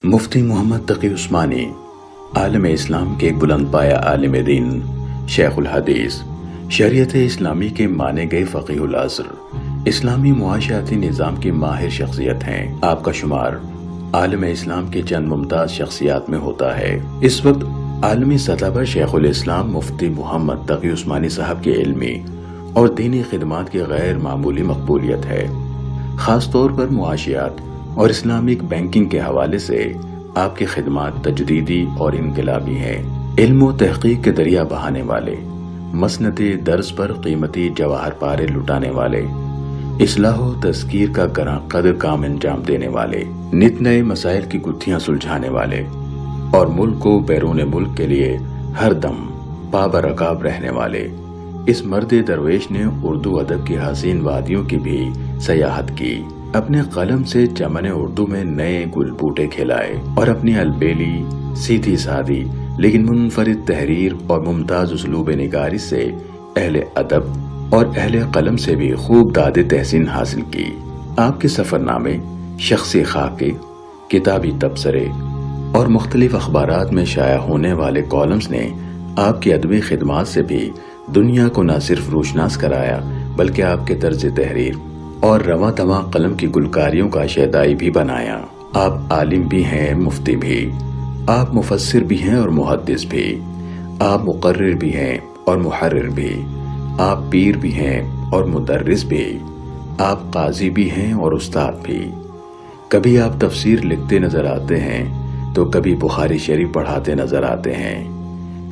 مفتی محمد تقی عثمانی عالم اسلام کے ایک بلند پایہ عالم دین، شیخ الحدیث، شریعت اسلامی کے مانے گئے فقیہ العصر، اسلامی معاشیاتی نظام کی ماہر شخصیت ہیں۔ آپ کا شمار عالم اسلام کی چند ممتاز شخصیات میں ہوتا ہے۔ اس وقت عالمی سطح پر شیخ الاسلام مفتی محمد تقی عثمانی صاحب کی علمی اور دینی خدمات کی غیر معمولی مقبولیت ہے۔ خاص طور پر معاشیات اور اسلامک بینکنگ کے حوالے سے آپ کی خدمات تجدیدی اور انقلابی ہیں۔ علم و تحقیق کے دریا بہانے والے، مسند درس پر قیمتی جواہر پارے لٹانے والے، اصلاح و تذکیر کا گراں قدر کام انجام دینے والے، نت نئے مسائل کی گتھیاں سلجھانے والے اور ملک و بیرون ملک کے لیے ہر دم پابرکاب رہنے والے، اس مرد درویش نے اردو ادب کی حسین وادیوں کی بھی سیاحت کی، اپنے قلم سے چمن اردو میں نئے گل بوٹے کھلائے اور اپنی البیلی، سیدھی سادی لیکن منفرد تحریر اور ممتاز اسلوب نگاری سے اہل ادب اور اہل قلم سے بھی خوب داد تحسین حاصل کی۔ آپ کے سفر نامے، شخصی خاکے، کتابی تبصرے اور مختلف اخبارات میں شائع ہونے والے کالمز نے آپ کی ادبی خدمات سے بھی دنیا کو نہ صرف روشناس کرایا بلکہ آپ کے طرز تحریر اور رواں تواں قلم کی گلکاریوں کا شیدائی بھی بنایا۔ آپ عالم بھی ہیں، مفتی بھی، آپ مفسر بھی ہیں اور محدث بھی، آپ مقرر بھی ہیں اور محرر بھی، آپ پیر بھی ہیں اور مدرس بھی، آپ قاضی بھی ہیں اور استاد بھی۔ کبھی آپ تفسیر لکھتے نظر آتے ہیں تو کبھی بخاری شریف پڑھاتے نظر آتے ہیں،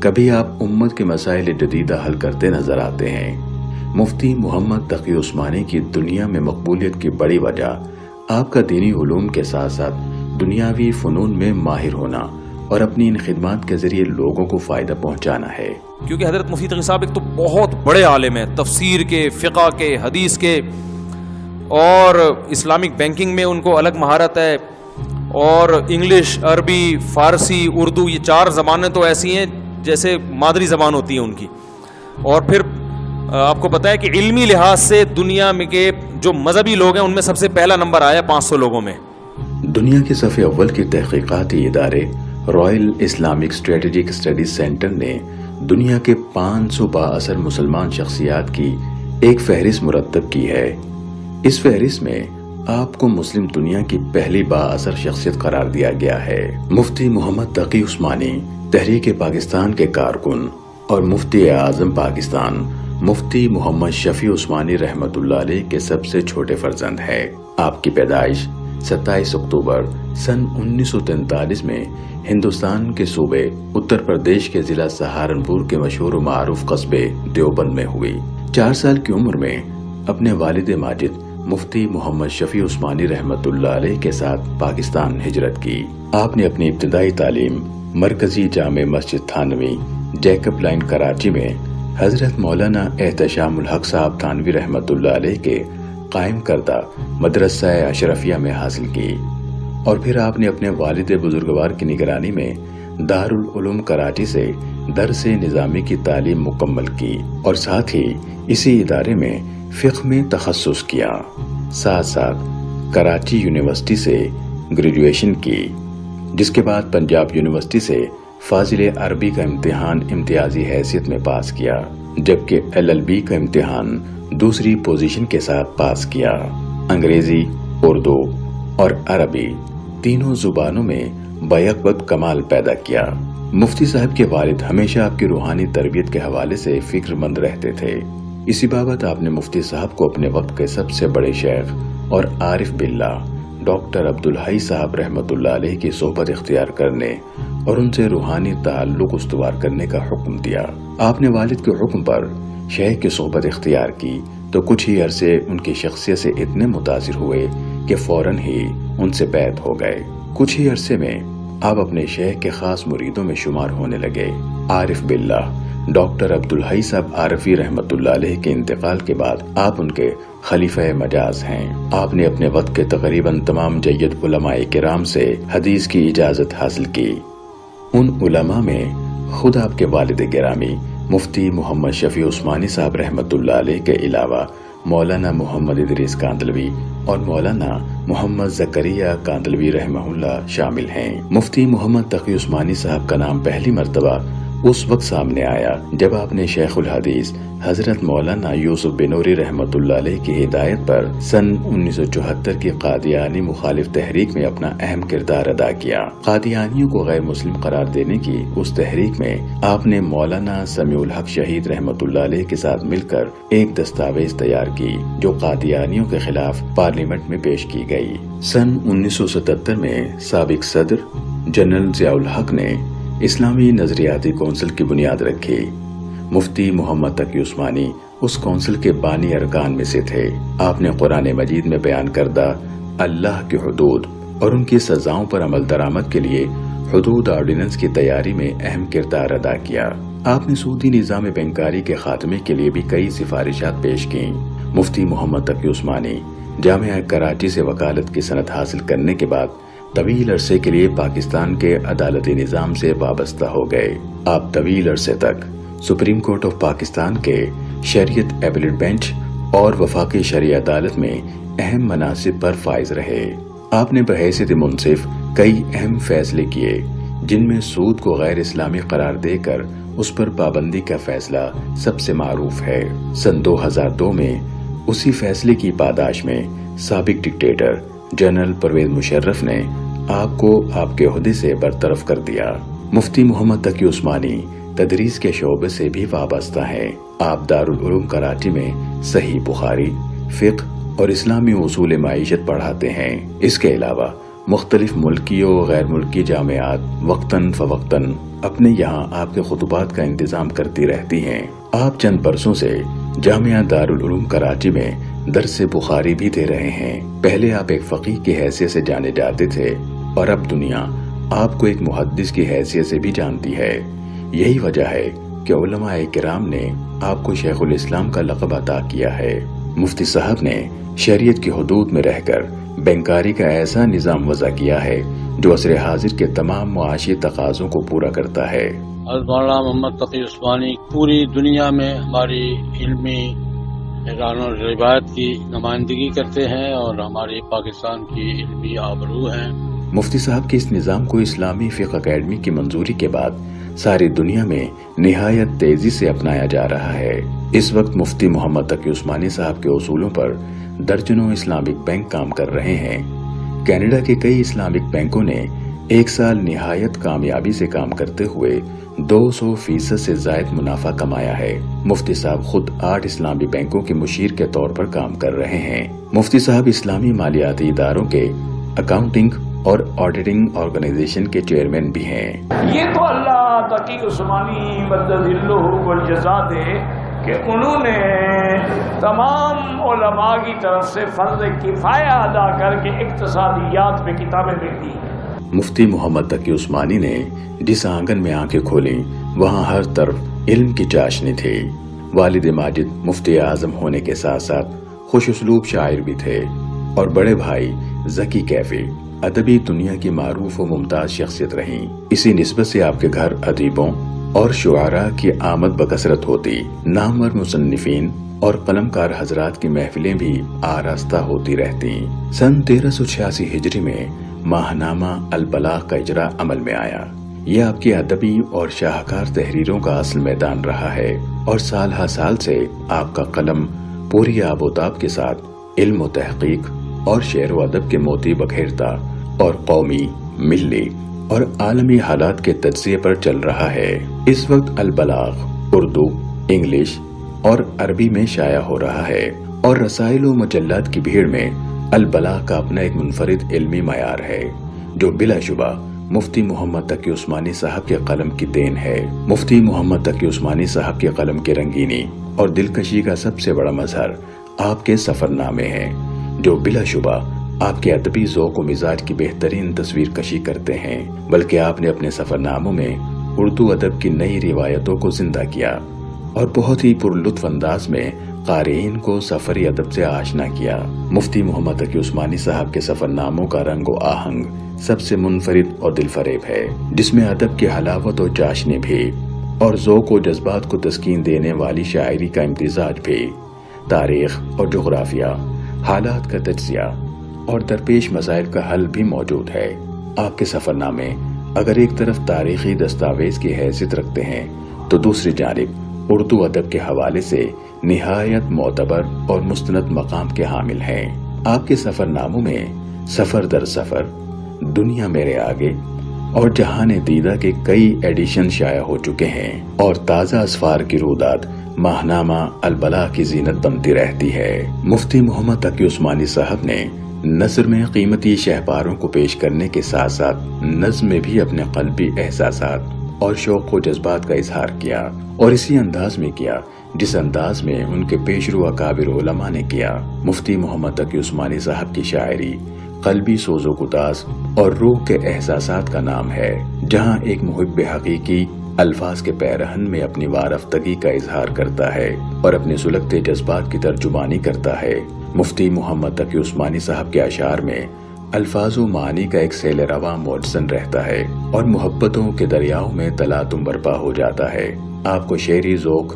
کبھی آپ امت کے مسائل جدیدہ حل کرتے نظر آتے ہیں۔ مفتی محمد تقی عثمانی کی دنیا میں مقبولیت کی بڑی وجہ آپ کا دینی علوم کے ساتھ ساتھ دنیاوی فنون میں ماہر ہونا اور اپنی ان خدمات کے ذریعے لوگوں کو فائدہ پہنچانا ہے۔ کیونکہ حضرت مفتی تقی صاحب ایک تو بہت بڑے عالم ہیں، تفسیر کے، فقہ کے، حدیث کے، اور اسلامک بینکنگ میں ان کو الگ مہارت ہے، اور انگلش، عربی، فارسی، اردو، یہ 4 زبانیں تو ایسی ہیں جیسے مادری زبان ہوتی ہے ان کی۔ اور پھر آپ کو پتہ ہے کہ علمی لحاظ سے دنیا میں کے جو مذہبی لوگ ہیں ان میں سب سے پہلا نمبر آیا 500 لوگوں میں۔ دنیا کے صف اول کے تحقیقاتی ادارے Royal Islamic strategic studies centre نے دنیا کے 500 بااثر مسلمان شخصیات کی ایک فہرست مرتب کی ہے۔ اس فہرست میں آپ کو مسلم دنیا کی پہلی بااثر شخصیت قرار دیا گیا ہے۔ مفتی محمد تقی عثمانی تحریک پاکستان کے کارکن اور مفتی اعظم پاکستان مفتی محمد شفیع عثمانی رحمت اللہ علیہ کے سب سے چھوٹے فرزند ہے۔ آپ کی پیدائش 27 اکتوبر سن 1943 میں ہندوستان کے صوبے اتر پردیش کے ضلع سہارنپور کے مشہور و معروف قصبے دیوبند میں ہوئی۔ 4 سال کی عمر میں اپنے والد ماجد مفتی محمد شفیع عثمانی رحمت اللہ علیہ کے ساتھ پاکستان ہجرت کی۔ آپ نے اپنی ابتدائی تعلیم مرکزی جامع مسجد تھانوی جیکب لائن کراچی میں حضرت مولانا احتشام الحق صاحب تھانوی رحمت اللہ علیہ کے قائم کردہ مدرسہ اشرفیہ میں حاصل کی، اور پھر آپ نے اپنے والد بزرگوار کی نگرانی میں دارالعلوم کراچی سے درس نظامی کی تعلیم مکمل کی اور ساتھ ہی اسی ادارے میں فقہ میں تخصص کیا۔ ساتھ ساتھ کراچی یونیورسٹی سے گریجویشن کی، جس کے بعد پنجاب یونیورسٹی سے فاضل عربی کا امتحان امتیازی حیثیت میں پاس کیا، جبکہ LLB کا امتحان دوسری پوزیشن کے ساتھ پاس کیا۔ انگریزی، اردو اور عربی تینوں زبانوں میں بیک وقت کمال پیدا کیا۔ مفتی صاحب کے والد ہمیشہ آپ کی روحانی تربیت کے حوالے سے فکر مند رہتے تھے۔ اسی بابت آپ نے مفتی صاحب کو اپنے وقت کے سب سے بڑے شیخ اور عارف باللہ ڈاکٹر عبدالحی صاحب رحمت اللہ علیہ کی صحبت اختیار کرنے اور ان سے روحانی تعلق استوار کرنے کا حکم دیا۔ آپ نے والد کے حکم پر شیخ کی صحبت اختیار کی تو کچھ ہی عرصے ان کی شخصیت سے اتنے متاثر ہوئے کہ فوراً ہی ان سے بیعت ہو گئے۔ کچھ ہی عرصے میں آپ اپنے شیخ کے خاص مریدوں میں شمار ہونے لگے۔ عارف باللہ ڈاکٹر عبدالحی صاحب عارفی رحمت اللہ علیہ کے انتقال کے بعد آپ ان کے خلیفہ مجاز ہیں۔ آپ نے اپنے وقت کے تقریباً تمام جید علماء کرام سے حدیث کی اجازت حاصل کی۔ ان علماء میں خود آپ کے والد گرامی مفتی محمد شفیع عثمانی صاحب رحمت اللہ علیہ کے علاوہ مولانا محمد ادریس کاندلوی اور مولانا محمد زکریا کاندلوی رحمہ اللہ شامل ہیں۔ مفتی محمد تقی عثمانی صاحب کا نام پہلی مرتبہ اس وقت سامنے آیا جب آپ نے شیخ الحدیث حضرت مولانا یوسف بنوری رحمۃ اللہ علیہ کی ہدایت پر سن 1974 کی قادیانی مخالف تحریک میں اپنا اہم کردار ادا کیا۔ قادیانیوں کو غیر مسلم قرار دینے کی اس تحریک میں آپ نے مولانا سمیع الحق شہید رحمۃ اللہ علیہ کے ساتھ مل کر ایک دستاویز تیار کی جو قادیانیوں کے خلاف پارلیمنٹ میں پیش کی گئی۔ سن 1977 میں سابق صدر جنرل ضیاء الحق نے اسلامی نظریاتی کونسل کی بنیاد رکھی۔ مفتی محمد تقی عثمانی اس کونسل کے بانی ارکان میں سے تھے۔ آپ نے قرآن مجید میں بیان کردہ اللہ کی حدود اور ان کی سزاؤں پر عمل درآمد کے لیے حدود آرڈیننس کی تیاری میں اہم کردار ادا کیا۔ آپ نے سودی نظام بینکاری کے خاتمے کے لیے بھی کئی سفارشات پیش کیں۔ مفتی محمد تقی عثمانی جامعہ کراچی سے وکالت کی سند حاصل کرنے کے بعد طویل عرصے کے لیے پاکستان کے عدالتی نظام سے وابستہ ہو گئے۔ آپ طویل عرصے تک سپریم کورٹ آف پاکستان کے شریعت اپیلیٹ بینچ اور وفاقی شرعی عدالت میں اہم مناصب پر فائز رہے۔ آپ نے بحیثیت منصف کئی اہم فیصلے کیے جن میں سود کو غیر اسلامی قرار دے کر اس پر پابندی کا فیصلہ سب سے معروف ہے۔ سن 2002 میں اسی فیصلے کی پاداش میں سابق ڈکٹیٹر جنرل پرویز مشرف نے آپ کو آپ کے عہدے سے برطرف کر دیا۔ مفتی محمد تقی عثمانی تدریس کے شعبے سے بھی وابستہ ہیں۔ آپ دارالعلوم کراچی میں صحیح بخاری، فقہ اور اسلامی اصول معیشت پڑھاتے ہیں۔ اس کے علاوہ مختلف ملکی و غیر ملکی جامعات وقتاً فوقتاً اپنے یہاں آپ کے خطبات کا انتظام کرتی رہتی ہیں۔ آپ چند برسوں سے جامعہ دارالعلوم کراچی میں درس بخاری بھی دے رہے ہیں۔ پہلے آپ ایک فقیہ کی حیثیت سے جانے جاتے تھے اور اب دنیا آپ کو ایک محدث کی حیثیت سے بھی جانتی ہے۔ یہی وجہ ہے کہ علماء کرام نے آپ کو شیخ الاسلام کا لقب عطا کیا ہے۔ مفتی صاحب نے شریعت کی حدود میں رہ کر بینکاری کا ایسا نظام وضع کیا ہے جو عصر حاضر کے تمام معاشی تقاضوں کو پورا کرتا ہے۔ مولانا محمد تقی عثمانی پوری دنیا میں ہماری علمی اعلان و روایت کی نمائندگی کرتے ہیں اور ہماری پاکستان کی علمی آبرو ہیں۔ مفتی صاحب کے اس نظام کو اسلامی فقہ اکیڈمی کی منظوری کے بعد ساری دنیا میں نہایت تیزی سے اپنایا جا رہا ہے۔ اس وقت مفتی محمد تقی عثمانی صاحب کے اصولوں پر درجنوں اسلامک بینک کام کر رہے ہیں۔ کینیڈا کے کئی اسلامک بینکوں نے ایک سال نہایت کامیابی سے کام کرتے ہوئے 200% سے زائد منافع کمایا ہے۔ مفتی صاحب خود 8 اسلامی بینکوں کے مشیر کے طور پر کام کر رہے ہیں۔ مفتی صاحب اسلامی مالیاتی اداروں کے اکاؤنٹنگ اور آڈیٹنگ آرگنائزیشن کے چیئرمین بھی ہیں۔ یہ تو اللہ تقی عثمانی مدذلہ والجزا دے کہ انہوں نے تمام علماء کی طرف سے فرض کفایہ ادا کر کے اقتصادیات پہ کتابیں لکھ دی۔ مفتی محمد تقی عثمانی نے جس آنگن میں آنکھیں کھولیں وہاں ہر طرف علم کی چاشنی تھی۔ والد ماجد مفتی اعظم ہونے کے ساتھ ساتھ خوش اسلوب شاعر بھی تھے اور بڑے بھائی ذکی کیفی ادبی دنیا کی معروف و ممتاز شخصیت رہیں۔ اسی نسبت سے آپ کے گھر ادیبوں اور شعراء کی آمد بکثرت ہوتی۔ نامور مصنفین اور قلمکار حضرات کی محفلیں بھی آراستہ ہوتی رہتی۔ سن 1386 ہجری میں ماہنامہ البلاغ کا اجرا عمل میں آیا۔ یہ آپ کی ادبی اور شاہکار تحریروں کا اصل میدان رہا ہے اور سال ہر سال سے آپ کا قلم پوری آب و تاب کے ساتھ علم و تحقیق اور شعر و ادب کے موتی بکھیرتا اور قومی، ملی اور عالمی حالات کے تجزیے پر چل رہا ہے۔ اس وقت البلاغ اردو، انگلش اور عربی میں شائع ہو رہا ہے اور رسائل و مجلات کی بھیڑ میں البلاغ کا اپنا ایک منفرد علمی معیار ہے جو بلا شبہ مفتی محمد تقی عثمانی صاحب کے قلم کی دین ہے۔ مفتی محمد تقی عثمانی صاحب کے قلم کی رنگینی اور دلکشی کا سب سے بڑا مظہر آپ کے سفر نامے ہیں جو بلا شبہ آپ کے ادبی ذوق و مزاج کی بہترین تصویر کشی کرتے ہیں۔ بلکہ آپ نے اپنے سفر ناموں میں اردو ادب کی نئی روایتوں کو زندہ کیا اور بہت ہی پر لطف انداز میں قارئین کو سفری ادب سے آشنا کیا۔ مفتی محمد تقی عثمانی صاحب کے سفر ناموں کا رنگ و آہنگ سب سے منفرد اور دل فریب ہے، جس میں ادب کی حلاوت و چاشنی بھی اور ذوق و جذبات کو تسکین دینے والی شاعری کا امتزاج بھی۔ تاریخ اور جغرافیہ، حالات کا تجزیہ اور درپیش مسائل کا حل بھی موجود ہے۔ آپ کے سفر نامے اگر ایک طرف تاریخی دستاویز کی حیثیت رکھتے ہیں تو دوسری جانب اردو ادب کے حوالے سے نہایت معتبر اور مستند مقام کے حامل ہیں۔ آپ کے سفر ناموں میں سفر در سفر، دنیا میرے آگے اور جہان دیدہ کے کئی ایڈیشن شائع ہو چکے ہیں، اور تازہ اسفار کی رودات ماہنامہ البلاغ کی زینت بنتی رہتی ہے۔ مفتی محمد تقی عثمانی صاحب نے نثر میں قیمتی شہپاروں کو پیش کرنے کے ساتھ ساتھ نظم میں بھی اپنے قلبی احساسات اور شوق و جذبات کا اظہار کیا، اور اسی انداز میں کیا جس انداز میں ان کے پیشرو اکابر علماء نے کیا۔ مفتی محمد تقی عثمانی صاحب کی شاعری قلبی سوز و گداز اور روح کے احساسات کا نام ہے، جہاں ایک محب حقیقی الفاظ کے پیرہن میں اپنی وارفتگی کا اظہار کرتا ہے اور اپنے سلگتے جذبات کی ترجمانی کرتا ہے۔ مفتی محمد تقی عثمانی صاحب کے اشعار میں الفاظ و معانی کا ایک سیل رواں موجزن رہتا ہے اور محبتوں کے دریاؤں میں تلاطم برپا ہو جاتا ہے۔ آپ کو شعری ذوق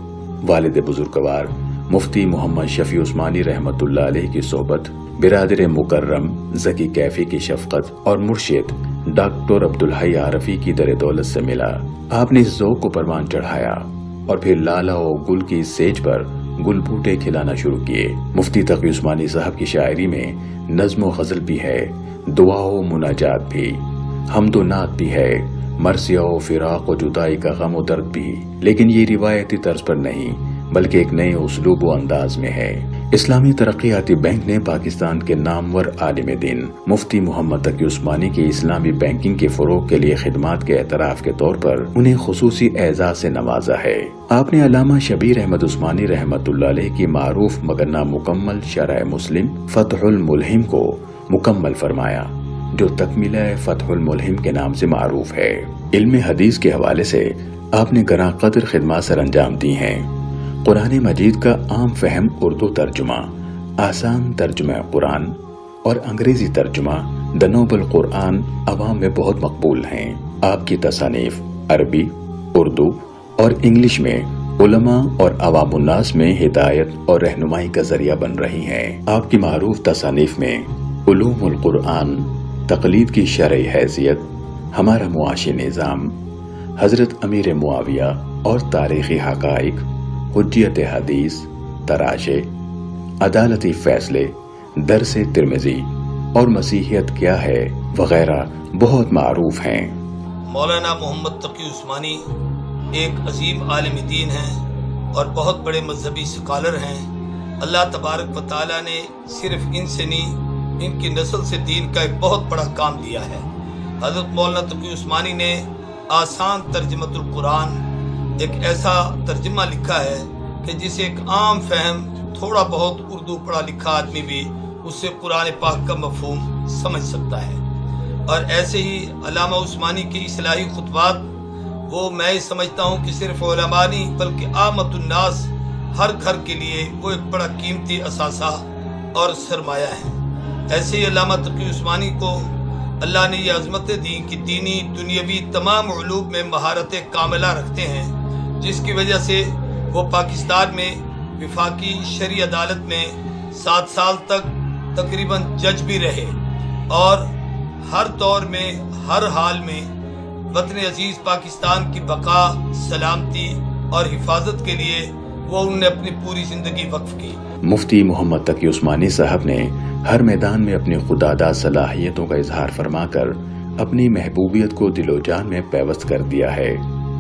والد بزرگوار مفتی محمد شفیع عثمانی رحمت اللہ علیہ کی صحبت، برادر مکرم ذکی کیفی کی شفقت اور مرشد ڈاکٹر عبدالحی عارفی کی در دولت سے ملا۔ آپ نے اس ذوق کو پروان چڑھایا اور پھر لالا و گل کی سیج پر گل بوٹے کھلانا شروع کیے۔ مفتی تقی عثمانی صاحب کی شاعری میں نظم و غزل بھی ہے، دعا و مناجات بھی، حمد و نعت بھی ہے، مرثیہ و فراق و جدائی کا غم و درد بھی، لیکن یہ روایتی طرز پر نہیں بلکہ ایک نئے اسلوب و انداز میں ہے۔ اسلامی ترقیاتی بینک نے پاکستان کے نامور عالم دین مفتی محمد تقی عثمانی کی اسلامی بینکنگ کے فروغ کے لیے خدمات کے اعتراف کے طور پر انہیں خصوصی اعزاز سے نوازا ہے۔ آپ نے علامہ شبیر احمد عثمانی رحمت اللہ علیہ کی معروف مگر نامکمل شرح مسلم فتح الملہم کو مکمل فرمایا، جو تکملہ فتح الملہم کے نام سے معروف ہے۔ علم حدیث کے حوالے سے آپ نے گراں قدر خدمات سر انجام دی ہیں۔ قرآن مجید کا عام فہم اردو ترجمہ، آسان ترجمہ قرآن اور انگریزی ترجمہ دی نوبل قرآن عوام میں بہت مقبول ہیں۔ آپ کی تصانیف عربی، اردو اور انگلش میں علماء اور عوام الناس میں ہدایت اور رہنمائی کا ذریعہ بن رہی ہیں۔ آپ کی معروف تصانیف میں علوم القرآن، تقلید کی شرعی حیثیت، ہمارا معاشی نظام، حضرت امیر معاویہ اور تاریخی حقائق، حجیت حدیث، تراشے، عدالتی فیصلے، درس ترمذی اور مسیحیت کیا ہے وغیرہ بہت معروف ہیں۔ مولانا محمد تقی عثمانی ایک عظیم عالم دین ہیں اور بہت بڑے مذہبی سکالر ہیں۔ اللہ تبارک و تعالیٰ نے صرف ان سے نہیں، ان کی نسل سے دین کا ایک بہت بڑا کام دیا ہے۔ حضرت مولانا تقی عثمانی نے آسان ترجمۃ القرآن ایک ایسا ترجمہ لکھا ہے کہ جسے ایک عام فہم تھوڑا بہت اردو پڑھا لکھا آدمی بھی اس سے قرآن پاک کا مفہوم سمجھ سکتا ہے۔ اور ایسے ہی علامہ عثمانی کی اصلاحی خطبات، وہ میں سمجھتا ہوں کہ صرف علماء نہیں بلکہ عامت الناس ہر گھر کے لیے وہ ایک بڑا قیمتی اثاثہ اور سرمایہ ہے۔ ایسے ہی علامہ تقی عثمانی کو اللہ نے یہ عظمتیں دی کہ دینی دنیاوی تمام علوم میں مہارت کاملہ رکھتے ہیں، جس کی وجہ سے وہ پاکستان میں وفاقی شرعی عدالت میں 7 سال تک تقریباً جج بھی رہے، اور ہر دور میں ہر حال میں وطن عزیز پاکستان کی بقا، سلامتی اور حفاظت کے لیے وہ انہوں نے اپنی پوری زندگی وقف کی۔ مفتی محمد تقی عثمانی صاحب نے ہر میدان میں اپنی خودداد صلاحیتوں کا اظہار فرما کر اپنی محبوبیت کو دل و جان میں پیوست کر دیا ہے۔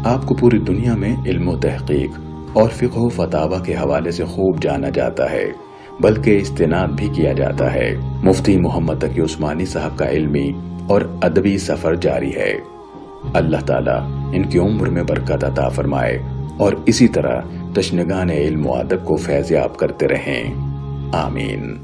آپ کو پوری دنیا میں علم و تحقیق اور فقہ و فتاوی کے حوالے سے خوب جانا جاتا ہے، بلکہ استناد بھی کیا جاتا ہے۔ مفتی محمد تقی عثمانی صاحب کا علمی اور ادبی سفر جاری ہے۔ اللہ تعالیٰ ان کی عمر میں برکت عطا فرمائے اور اسی طرح تشنگان علم و ادب کو فیض یاب کرتے رہیں، آمین۔